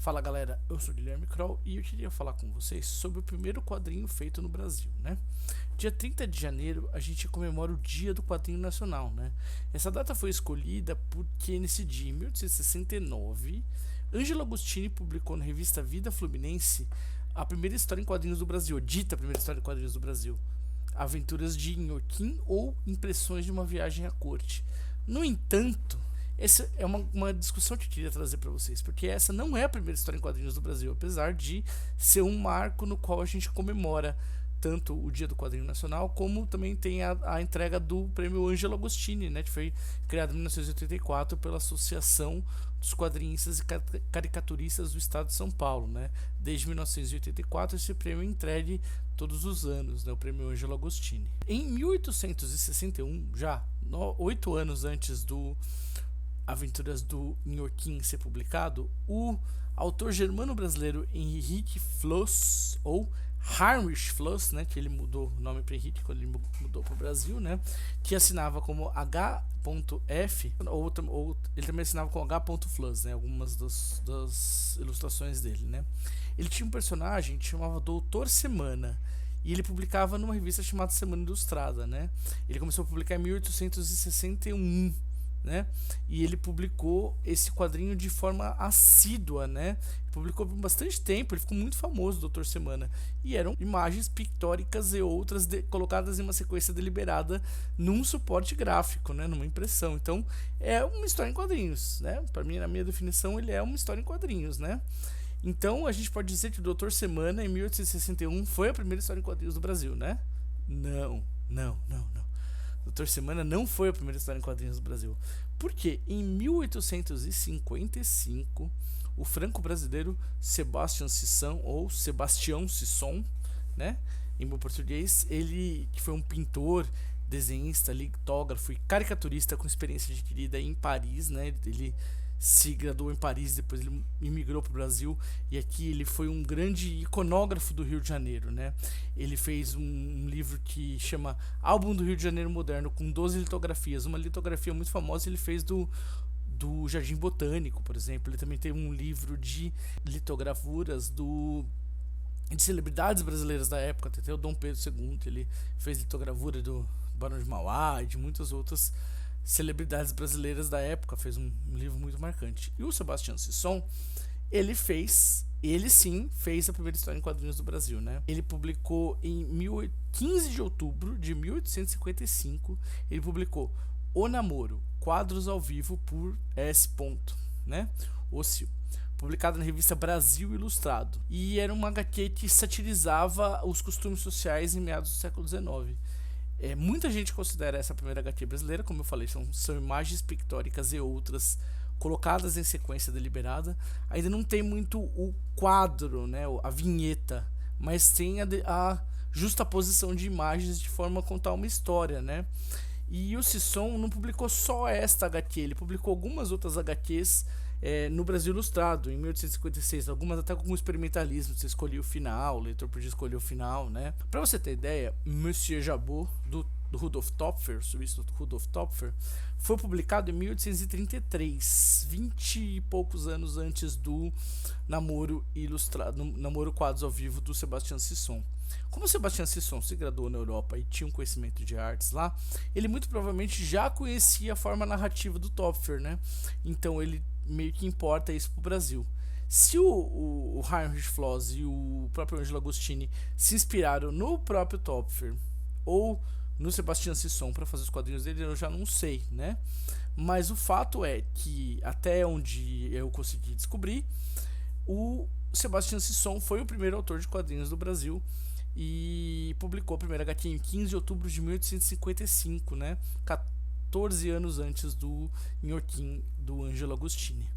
Fala galera, eu sou o Guilherme Kroll e eu queria falar com vocês sobre o primeiro quadrinho feito no Brasil, né? Dia 30 de janeiro a gente comemora o Dia do Quadrinho Nacional, né? Essa data foi escolhida porque nesse dia, em 1869, Ângelo Agostini publicou na revista Vida Fluminense a primeira história em quadrinhos do Brasil, a dita primeira história em quadrinhos do Brasil, Aventuras de Inhoquim ou Impressões de uma Viagem à Corte. No entanto, essa é uma discussão que eu queria trazer para vocês, porque essa não é a primeira história em quadrinhos do Brasil, apesar de ser um marco no qual a gente comemora tanto o Dia do Quadrinho Nacional, como também tem a entrega do prêmio Ângelo Agostini, né, que foi criado em 1984 pela Associação dos Quadrinistas e Caricaturistas do Estado de São Paulo, né. Desde 1984 esse prêmio é entregue todos os anos, né, o prêmio Ângelo Agostini. Em 1861, já 8 anos antes do Aventuras do Inhoquim ser publicado, o autor germano-brasileiro Henrique Flos, ou Heinrich Flos, né, que ele mudou o nome para Henrique quando ele mudou para o Brasil, né, que assinava como H.F, ou ele também assinava com H.Flos, né, algumas das ilustrações dele, né. Ele tinha um personagem que chamava Doutor Semana, e ele publicava numa revista chamada Semana Ilustrada, né. Ele começou a publicar em 1861, né? E ele publicou esse quadrinho de forma assídua, né? Publicou por bastante tempo, ele ficou muito famoso, Doutor Semana. E eram imagens pictóricas e outras colocadas em uma sequência deliberada num suporte gráfico, né? Numa impressão. Então, é uma história em quadrinhos, né? Para mim, na minha definição, ele é uma história em quadrinhos, né? Então, a gente pode dizer que o Doutor Semana, em 1861, foi a primeira história em quadrinhos do Brasil, né? Não. Doutor Semana não foi a primeira história em quadrinhos do Brasil. Porque em 1855, o franco-brasileiro Sebastião Sisson, ou Sebastião Sisson, né, em bom português, ele que foi um pintor, desenhista, litógrafo e caricaturista com experiência adquirida em Paris, né, ele se graduou em Paris, depois ele imigrou para o Brasil e aqui ele foi um grande iconógrafo do Rio de Janeiro, né? Ele fez um livro que chama Álbum do Rio de Janeiro Moderno, com 12 litografias. Uma litografia muito famosa ele fez do Jardim Botânico, por exemplo. Ele também tem um livro de litografuras de celebridades brasileiras da época, até o Dom Pedro II, ele fez litogravura do Barão de Mauá e de muitas outras celebridades brasileiras da época, fez um livro muito marcante. E o Sebastião Sisson, ele sim fez a primeira história em quadrinhos do Brasil, né? Ele publicou em 15 de outubro de 1855, ele publicou O Namoro, quadros ao vivo por S. né? Ocio, publicado na revista Brasil Ilustrado. E era uma HQ que satirizava os costumes sociais em meados do século XIX. Muita gente considera essa primeira HQ brasileira, como eu falei, são imagens pictóricas e outras colocadas em sequência deliberada. Ainda não tem muito o quadro, né, a vinheta, mas tem a justaposição de imagens de forma a contar uma história, né? E o Sisson não publicou só esta HQ, ele publicou algumas outras HQs no Brasil Ilustrado, em 1856, algumas até com experimentalismo, você escolhia o final, o leitor podia escolher o final, né? Pra você ter ideia, Monsieur Jabot, do Rudolf Topfer, o suíço Rudolf Topfer, foi publicado em 1833, 20 e poucos anos antes do Namoro Ilustrado, Namoro Quadros ao Vivo do Sebastião Sisson. Como o Sebastião Sisson se graduou na Europa e tinha um conhecimento de artes lá, ele muito provavelmente já conhecia a forma narrativa do Topfer, né? Então ele meio que importa isso pro Brasil. Se o Heinrich Flos e o próprio Ângelo Agostini se inspiraram no próprio Topfer ou no Sebastião Sisson para fazer os quadrinhos dele, eu já não sei, né? Mas o fato é que, até onde eu consegui descobrir, o Sebastião Sisson foi o primeiro autor de quadrinhos do Brasil e publicou a primeira HQ em 15 de outubro de 1855, né? 14 anos antes do Inhoquim do Ângelo Agostini.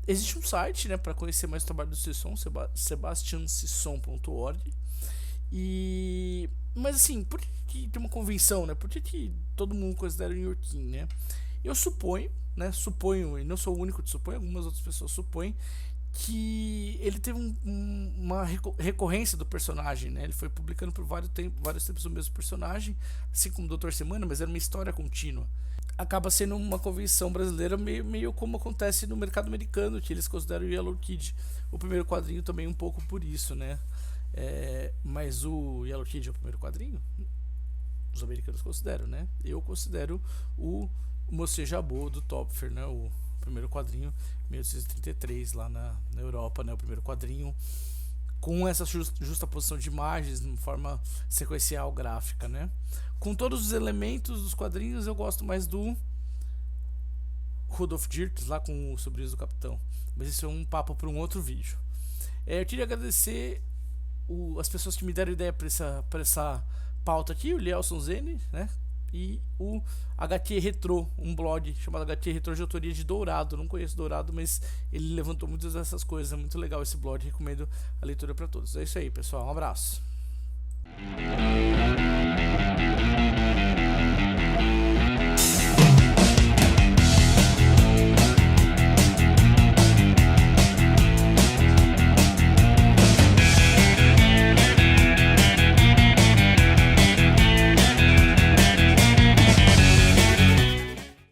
Existe um site, né, para conhecer mais o trabalho do Sisson, sebastiansisson.org. Mas assim, por que tem uma convenção, né? Por que todo mundo considera o Inhoquim, né? Eu suponho, e não sou o único que supõe, algumas outras pessoas supõem que ele teve uma recorrência do personagem, né? Ele foi publicando por vários tempos o mesmo personagem, assim como o Doutor Semana, mas era uma história contínua. acaba sendo uma convenção brasileira meio como acontece no mercado americano, que eles consideram o Yellow Kid o primeiro quadrinho também um pouco por isso, né? Mas o Yellow Kid é o primeiro quadrinho? Os americanos consideram, né? Eu considero o Monsieur Jabot do Topfer, né? O primeiro quadrinho, 1833, lá na Europa, né? O primeiro quadrinho com essa justa posição de imagens de forma sequencial gráfica, né? Com todos os elementos dos quadrinhos, eu gosto mais do Rudolf Dirks, lá com os Sobrinhos do Capitão. Mas isso é um papo para um outro vídeo. Eu queria agradecer as pessoas que me deram ideia para essa pauta aqui, o Lielson Zene, né? E o HQ Retro, um blog chamado HQ Retro de autoria de Dourado. Não conheço Dourado, mas ele levantou muitas dessas coisas. É muito legal esse blog, recomendo a leitura para todos. É isso aí, pessoal. Um abraço.